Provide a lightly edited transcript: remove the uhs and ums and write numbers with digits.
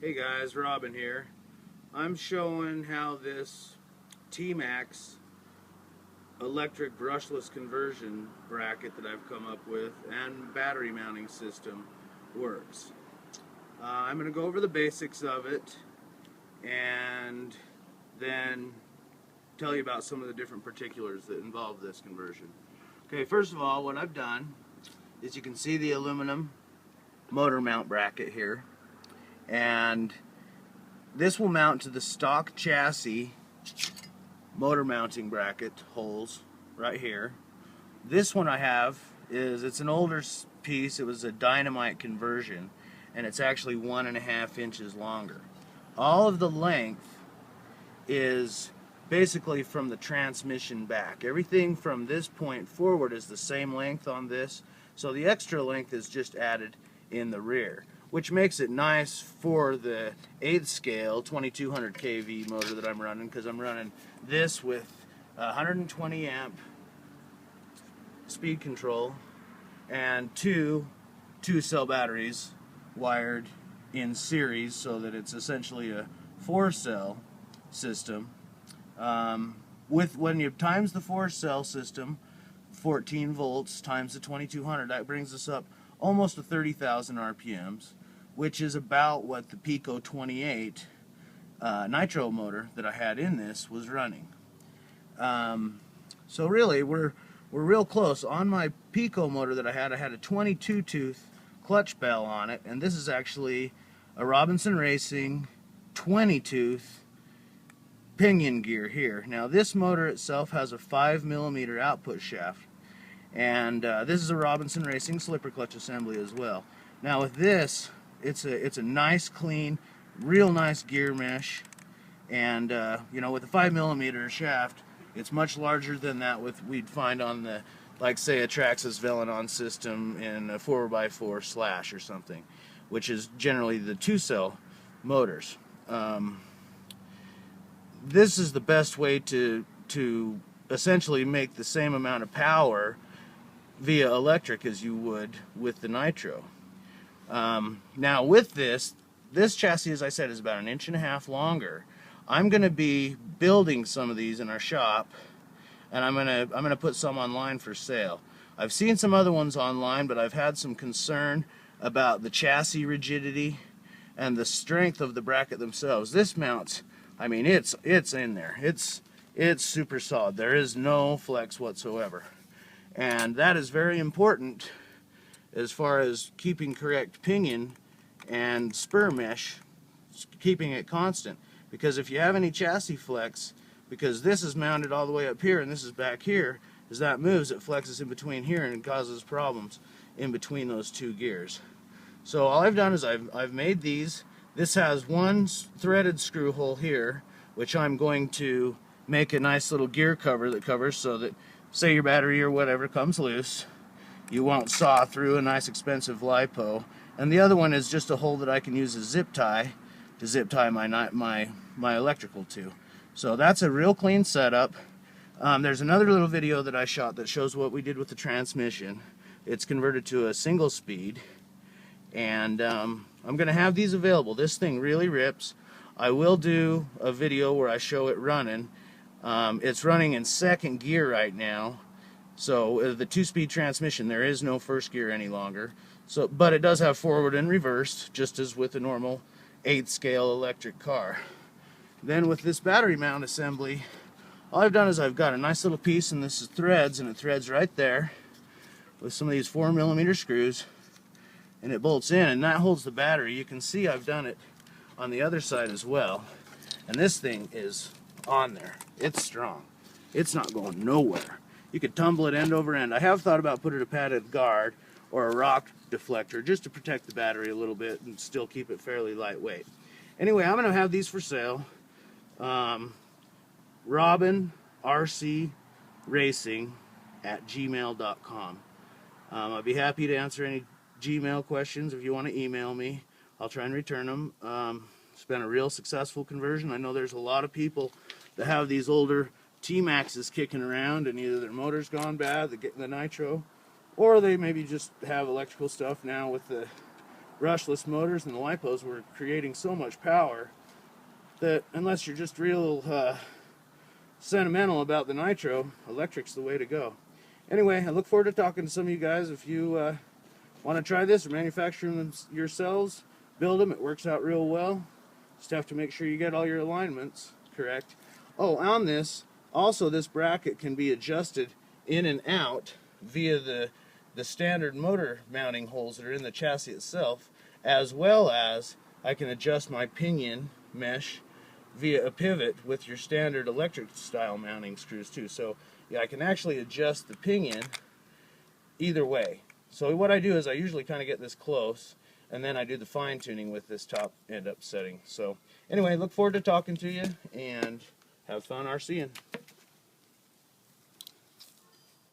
Hey guys, Robin here. I'm showing how this T-maxx electric brushless conversion bracket that I've come up with and battery mounting system works. I'm going to go over the basics of it and then tell you about some of the different particulars that involve this conversion. Okay, first of all, what I've done is you can see the aluminum motor mount bracket here, and this will mount to the stock chassis motor mounting bracket holes right here. This one I have it's an older piece. It was a dynamite conversion, and it's actually 1.5 inches longer. All of the length is basically from the transmission back. Everything from this point forward is the same length on this, so the extra length is just added in the rear, which makes it nice for the 8th scale 2200 kV motor that I'm running, because I'm running this with 120 amp speed control and two cell batteries wired in series, so that it's essentially a 4-cell system. When you times the 4-cell system, 14 volts times the 2200, that brings us up almost to 30,000 RPMs, which is about what the Pico 28 nitro motor that I had in this was running. So really, we're real close. On my Pico motor that I had a 22 tooth clutch bell on it, and this is actually a Robinson Racing 20 tooth pinion gear here. Now this motor itself has a 5mm output shaft, and this is a Robinson Racing slipper clutch assembly as well. Now with this, it's a nice, clean, real nice gear mesh, and you know, with a 5mm shaft, it's much larger than that we'd find on the, like say, a Traxxas Velenon system in a 4x4 Slash or something, which is generally the 2-cell motors. This is the best way to essentially make the same amount of power via electric as you would with the nitro. Now with this chassis, as I said, is about 1.5 inches longer. I'm going to be building some of these in our shop, and I'm going to put some online for sale. I've seen some other ones online, but I've had some concern about the chassis rigidity and the strength of the bracket themselves. This mounts, I mean, it's in there. It's super solid. There is no flex whatsoever. And that is very important as far as keeping correct pinion and spur mesh, keeping it constant. Because if you have any chassis flex, because this is mounted all the way up here and this is back here, as that moves, it flexes in between here and it causes problems in between those two gears. So all I've done is I've made these. This has one threaded screw hole here, which I'm going to make a nice little gear cover that covers, so that, say your battery or whatever comes loose, you won't saw through a nice expensive LiPo. And the other one is just a hole that I can use as zip tie to zip tie my electrical to. So that's a real clean setup. There's another little video that I shot that shows what we did with the transmission. It's converted to a single speed, and I'm going to have these available. This thing really rips. I will do a video where I show it running. It's running in 2nd gear right now. So the 2-speed transmission, there is no 1st gear any longer. So, but it does have forward and reverse, just as with a normal 8th scale electric car. Then with this battery mount assembly, all I've done is I've got a nice little piece, and this is threads, and it threads right there with some of these 4mm screws, and it bolts in, and that holds the battery. You can see I've done it on the other side as well, and this thing is on there. It's strong. It's not going nowhere. You could tumble it end over end. I have thought about putting a padded guard or a rock deflector just to protect the battery a little bit and still keep it fairly lightweight. Anyway, I'm going to have these for sale. robinrcracing@gmail.com. I'd be happy to answer any Gmail questions. If you want to email me, I'll try and return them. It's been a real successful conversion. I know there's a lot of people that have these older T-maxxes kicking around, and either their motor's gone bad, they're getting the nitro, or they maybe just have electrical stuff now with the brushless motors and the lipos were creating so much power that unless you're just real sentimental about the nitro, electric's the way to go. Anyway, I look forward to talking to some of you guys. If you want to try this or manufacture them yourselves, build them. It works out real well. Just have to make sure you get all your alignments correct. Oh, on this, also this bracket can be adjusted in and out via the standard motor mounting holes that are in the chassis itself, as well as I can adjust my pinion mesh via a pivot with your standard electric style mounting screws too. So yeah, I can actually adjust the pinion either way. So what I do is I usually kind of get this close, and then I do the fine tuning with this top end up setting. So anyway, look forward to talking to you, and have fun RCing.